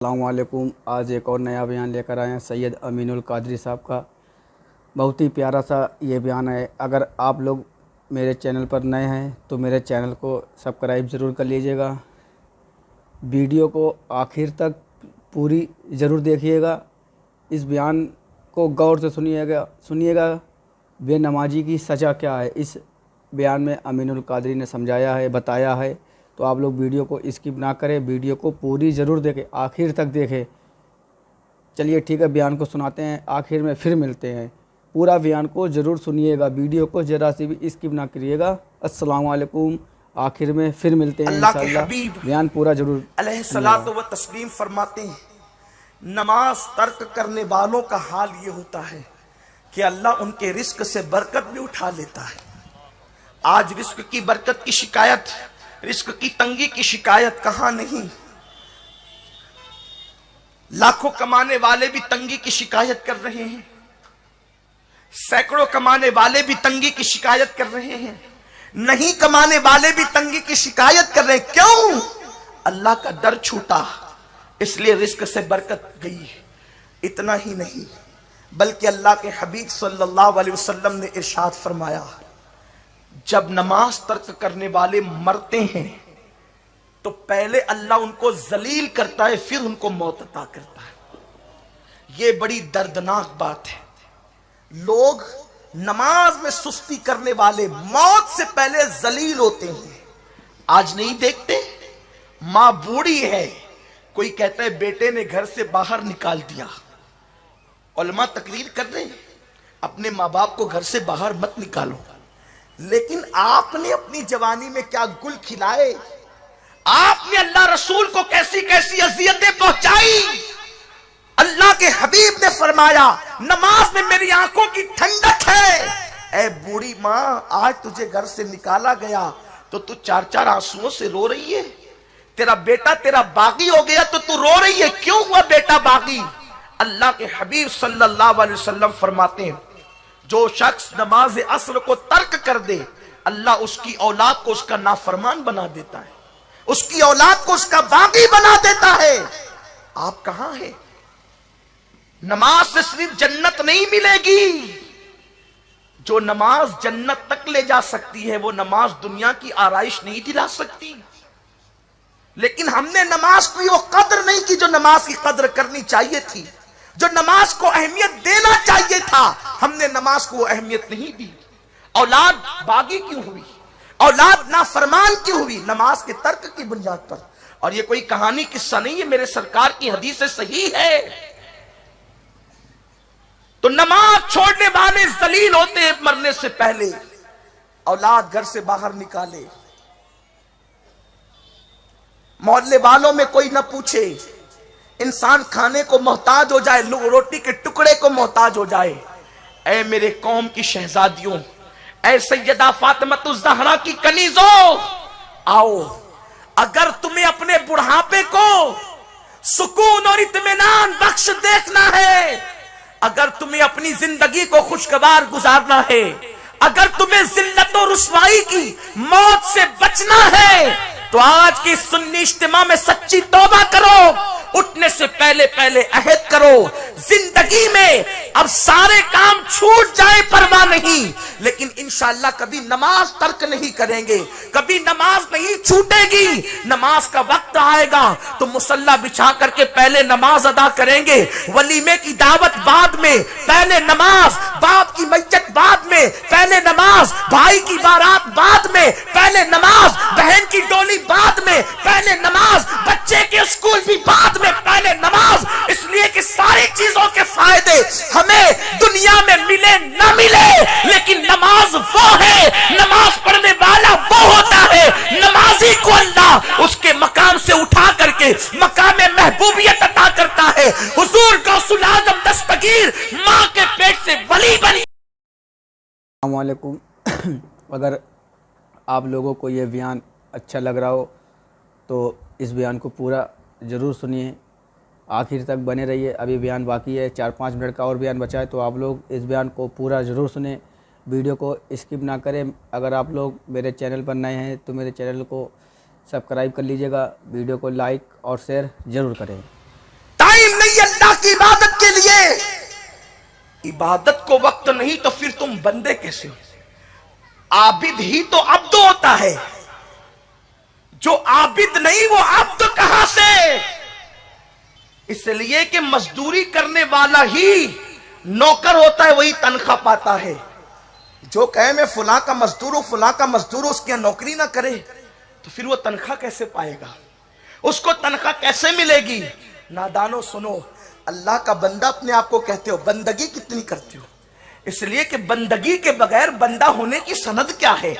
अस्सलामुअलैकुम। आज एक और नया बयान लेकर आए हैं सैयद अमीनुल कादरी साहब का। बहुत ही प्यारा सा ये बयान है। अगर आप लोग मेरे चैनल पर नए हैं तो मेरे चैनल को सब्सक्राइब ज़रूर कर लीजिएगा। वीडियो को आखिर तक पूरी ज़रूर देखिएगा। इस बयान को गौर से सुनिएगा। बेनमाजी की सज़ा क्या है, इस बयान में अमीनुल कादरी ने समझाया है, बताया है। तो आप लोग वीडियो को स्किप ना करें, वीडियो को पूरी ज़रूर देखें, आखिर तक देखें। चलिए ठीक है, बयान को सुनाते हैं, आखिर में फिर मिलते हैं। पूरा बयान को ज़रूर सुनिएगा, वीडियो को ज़रा सी भी स्किप ना करिएगा। अस्सलाम वालेकुम। आखिर में फिर मिलते हैं अल्लाह के इंशाअल्लाह। हबीब बयान पूरा ज़रूर अलैहिस्सलातु व तस्लीम फरमाते हैं, नमाज तर्क करने वालों का हाल ये होता है कि अल्लाह उनके रिस्क से बरकत भी उठा लेता है। आज रिस्क की बरकत की शिकायत, रिस्क की तंगी की शिकायत कहां नहीं। लाखों कमाने वाले भी तंगी की शिकायत कर रहे हैं, सैकड़ों कमाने वाले भी तंगी की शिकायत कर रहे हैं, नहीं कमाने वाले भी तंगी की शिकायत कर रहे हैं। क्यों? अल्लाह का डर छूटा, इसलिए रिस्क से बरकत गई। इतना ही नहीं, बल्कि अल्लाह के हबीब सल्लल्लाहु अलैहि वसल्लम ने इरशाद फरमाया, जब नमाज तर्क करने वाले मरते हैं तो पहले अल्लाह उनको जलील करता है, फिर उनको मौत अता करता है। यह बड़ी दर्दनाक बात है। लोग नमाज में सुस्ती करने वाले मौत से पहले जलील होते हैं। आज नहीं देखते, मां बूढ़ी है, कोई कहता है बेटे ने घर से बाहर निकाल दिया। उलमा तकरीर कर रहे हैं, अपने माँ बाप को घर से बाहर मत निकालो। लेकिन आपने अपनी जवानी में क्या गुल खिलाए, आपने अल्लाह रसूल को कैसी कैसी अजियतें पहुंचाई। अल्लाह के हबीब ने फरमाया, नमाज में मेरी आंखों की ठंडक है। ए बूढ़ी माँ, आज तुझे घर से निकाला गया तो तू चार चार आंसुओं से रो रही है। तेरा बेटा तेरा बागी हो गया तो तू रो रही है। क्यों हुआ बेटा बागी? अल्लाह के हबीब सल्लल्लाहु अलैहि वसल्लम फरमाते हैं, जो शख्स नमाज असर को तर्क कर दे, अल्लाह उसकी औलाद को उसका नाफरमान बना देता है, उसकी औलाद को उसका बागी बना देता है। आप कहां हैं? नमाज से सिर्फ जन्नत नहीं मिलेगी। जो नमाज जन्नत तक ले जा सकती है, वो नमाज दुनिया की आराइश नहीं दिला सकती। लेकिन हमने नमाज की वो कदर नहीं की जो नमाज की कदर करनी चाहिए थी, जो नमाज को अहमियत देना चाहिए था, हमने नमाज को अहमियत नहीं दी। औलाद बागी क्यों हुई? औलाद नाफरमान क्यों हुई? नमाज के तर्क की बुनियाद पर। और ये कोई कहानी किस्सा नहीं है, मेरे सरकार की हदीस सही है। तो नमाज छोड़ने वाले जलील होते हैं मरने से पहले। औलाद घर से बाहर निकाले, मोहल्ले वालों में कोई न पूछे, इंसान खाने को मोहताज हो जाए, रोटी के टुकड़े को मोहताज हो जाए। ऐ मेरे कौम की शहजादियों, ऐ सैयदा फातिमा ज़हरा की कनीजों, आओ। अगर तुम्हें अपने बुढ़ापे को सुकून और इत्मीनान बख्श देखना है, अगर तुम्हें अपनी जिंदगी को खुशगवार गुजारना है, अगर तुम्हें जिल्लत और रुसवाई की मौत से बचना है, तो आज की सुन्नी इज्तिमा में सच्ची तौबा करो। उठने से पहले पहले अहद करो, जिंदगी में अब सारे काम छूट जाए परवाह नहीं, लेकिन इंशाअल्लाह कभी नमाज तर्क नहीं करेंगे, कभी नमाज नहीं छूटेगी। नमाज का वक्त आएगा तो मुसल्ला बिछा करके पहले नमाज अदा करेंगे, वलीमे की दावत बाद में, पहले नमाज, बाप की मैयत बाद में, पहले नमाज, भाई की बारात बाद में, पहले नमाज, बहन की डोली बाद में, पहले नमाज, बच्चे के स्कूल भी बाद में, पहले नमाज। इसलिए कि सारी चीजों के फायदे हमें दुनिया में मिले न मिले, लेकिन नमाज वो है, नमाज पढ़ने वाला वो होता है, नमाजी को अल्लाह उसके मकाम से उठा करके मकाम महबूबियत अता करता है। हुजूर गौसुल आजम दस्तगीर मां के पेट से वली बनी। अस्सलाम वालेकुम। अगर आप लोगों को ये बयान अच्छा लग रहा हो तो इस बयान को पूरा ज़रूर सुनिए, आखिर तक बने रहिए। अभी बयान बाकी है, 4-5 मिनट का और बयान बचा है, तो आप लोग इस बयान को पूरा ज़रूर सुने, वीडियो को स्किप ना करें। अगर आप लोग मेरे चैनल पर नए हैं तो मेरे चैनल को सब्सक्राइब कर लीजिएगा, वीडियो को लाइक और शेयर ज़रूर करें। नहीं अल्लाह की इबादत के लिए, इबादत को वक्त नहीं तो फिर तुम बंदे कैसे हो? आबिद ही तो अब्द होता है, जो आबिद नहीं वो अब्द कहां से? इसलिए कि मजदूरी करने वाला ही नौकर होता है, वही तनख्वाह पाता है। जो कहे मैं फुला का मजदूर हूं, फुला का मजदूर हूं, उसकी नौकरी ना करे तो फिर वो तनख्वाह कैसे पाएगा? उसको तनख्वाह कैसे मिलेगी? नादानो सुनो, अल्लाह का बंदा अपने आप को कहते हो, बंदगी कितनी करते हो? इसलिए कि बंदगी के बगैर बंदा होने की सनद क्या है?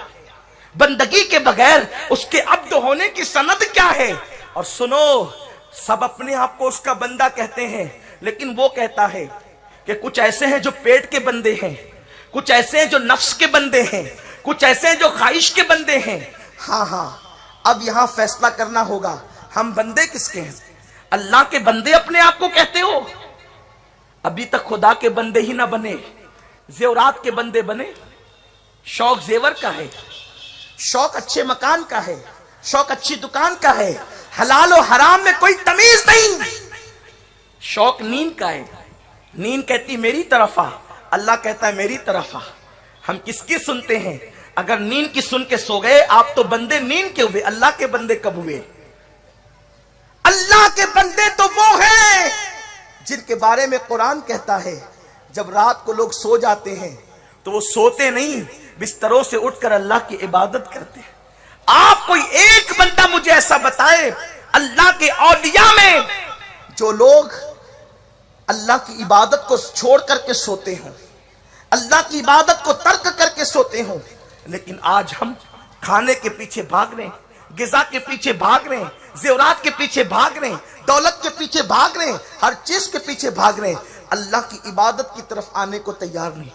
बंदगी के बगैर उसके अब्द होने की सनद क्या है? और सुनो, सब अपने आप को उसका बंदा कहते हैं, लेकिन वो कहता है कि कुछ ऐसे हैं जो पेट के बंदे हैं, कुछ ऐसे हैं जो नफ्स के बंदे हैं, कुछ ऐसे हैं जो ख्वाहिश के बंदे हैं। हाँ हाँ, अब यहां फैसला करना होगा, हम बंदे किसके हैं? अल्लाह के बंदे अपने आप को कहते हो? अभी तक खुदा के बंदे ही ना बने, जेवरात के बंदे बने। शौक जेवर का है, शौक अच्छे मकान का है, शौक अच्छी दुकान का है, हलाल और हराम में कोई तमीज नहीं। शौक नींद का है, नींद कहती मेरी तरफ आ, अल्लाह कहता है मेरी तरफ आ। हम किसकी सुनते हैं? अगर नींद की सुन के सो गए आप तो बंदे नींद के हुए, अल्लाह के बंदे कब हुए? अल्लाह के बंदे तो वो हैं जिनके बारे में कुरान कहता है जब रात को लोग सो जाते हैं तो वो सोते नहीं, बिस्तरों से उठकर अल्लाह की इबादत करते हैं। आप कोई एक बंदा मुझे ऐसा बताए अल्लाह के औलिया में जो लोग अल्लाह की इबादत को छोड़ करके सोते हों, अल्लाह की इबादत को तर्क करके सोते हों। लेकिन आज हम खाने के पीछे भाग रहे हैं, गिजा के पीछे भाग रहे हैं, जेवरात के पीछे भाग रहे हैं, दौलत के पीछे भाग रहे हैं, हर चीज के पीछे भाग रहे हैं, अल्लाह की इबादत की तरफ आने को तैयार नहीं।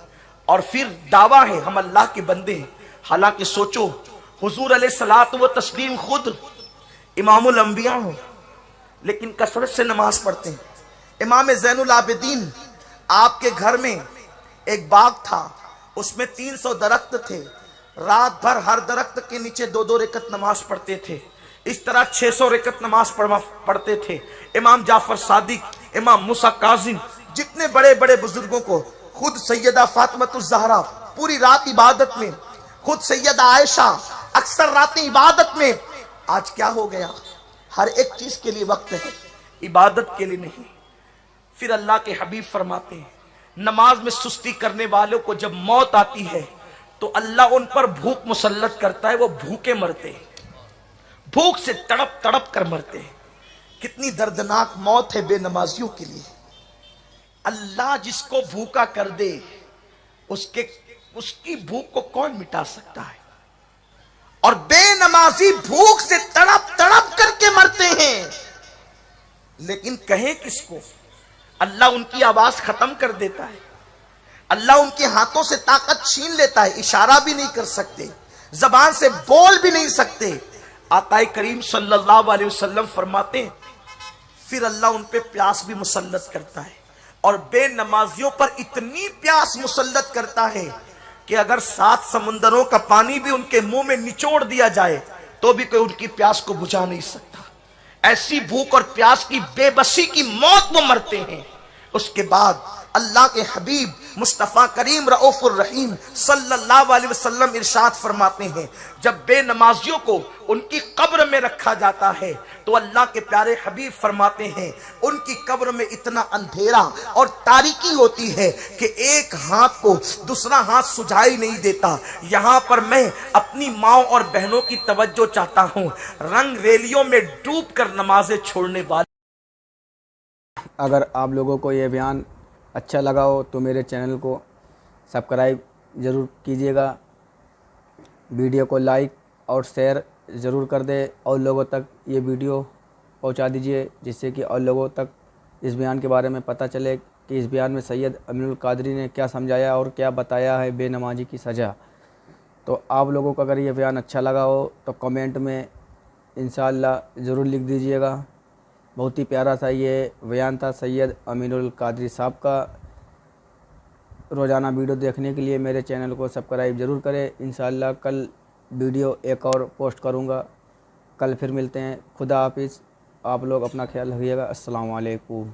और फिर दावा है हम अल्लाह के बंदे हैं। हालांकि सोचो, हुजूर अलैहिस्सलातु व तस्लीम खुद इमामुल अंबिया हो, लेकिन कसरत से नमाज पढ़ते हैं। इमाम ज़ैनुल आबिदीन, आपके घर में एक बाग था, उसमें 300 दरख्त थे, रात भर हर दरख्त के नीचे 2-2 रकत नमाज पढ़ते थे। इस तरह 600 रकत नमाज पढ़ते थे। इमाम जाफर सादिक, इमाम मूसा काजिम, जितने बड़े बड़े बुजुर्गों को, खुद सैयदा फातिमातुज़ ज़हरा पूरी रात इबादत में, खुद सैयदा आयशा अक्सर रातें इबादत में। आज क्या हो गया? हर एक चीज के लिए वक्त है, इबादत के लिए नहीं। फिर अल्लाह के हबीब फरमाते हैं नमाज में सुस्ती करने वालों को जब मौत आती है तो अल्लाह उन पर भूख मुसल्लत करता है, वो भूखे मरते हैं, भूख से तड़प तड़प कर मरते हैं। कितनी दर्दनाक मौत है बेनमाजियों के लिए। अल्लाह जिसको भूखा कर दे उसकी भूख को कौन मिटा सकता है? और बेनमाजी भूख से तड़प तड़प करके मरते हैं। लेकिन कहे किसको? अल्लाह उनकी आवाज खत्म कर देता है, अल्लाह उनके हाथों से ताकत छीन लेता है, इशारा भी नहीं कर सकते, जबान से बोल भी नहीं सकते। आकाए करीम सल्लल्लाहु अलैहि वसल्लम फरमाते हैं फिर अल्लाह उन पे प्यास भी मुसल्लत करता है, और बेनमाजियों पर इतनी प्यास मुसल्लत करता है कि अगर 7 समुंदरों का पानी भी उनके मुंह में निचोड़ दिया जाए तो भी कोई उनकी प्यास को बुझा नहीं सकता। ऐसी भूख और प्यास की बेबसी की मौत वो मरते हैं। उसके बाद अल्लाह के हबीब मुस्तफ़ा करीम रऊफुर रहीम सल्लल्लाहु अलैहि वसल्लम इरशाद फरमाते हैं जब बेनमाजियों को उनकी कब्र में रखा जाता है तो अल्लाह के प्यारे हबीब फरमाते हैं उनकी कब्र में इतना अंधेरा और तारीकी होती है कि एक हाथ को दूसरा हाथ सुझाई नहीं देता। यहाँ पर मैं अपनी माँ और बहनों की तवज्जो चाहता हूँ, रंग रैलियों में डूब कर नमाजें छोड़ने वाले। अगर आप लोगों को ये बयान अच्छा लगा हो तो मेरे चैनल को सब्सक्राइब ज़रूर कीजिएगा, वीडियो को लाइक और शेयर ज़रूर कर दे और लोगों तक ये वीडियो पहुंचा दीजिए जिससे कि और लोगों तक इस बयान के बारे में पता चले कि इस बयान में सैयद अमीनुल कादरी ने क्या समझाया और क्या बताया है बेनमाजी की सज़ा। तो आप लोगों को अगर ये बयान अच्छा लगा हो तो कमेंट में इंशाअल्लाह ज़रूर लिख दीजिएगा। बहुत ही प्यारा सा ये बयान था सैयद अमीनुल कादरी साहब का। रोज़ाना वीडियो देखने के लिए मेरे चैनल को सब्सक्राइब ज़रूर करें। इंशाअल्लाह कल वीडियो एक और पोस्ट करूँगा। कल फिर मिलते हैं। खुदा हाफिज़। आप लोग अपना ख्याल रखिएगा। अस्सलाम वालेकुम।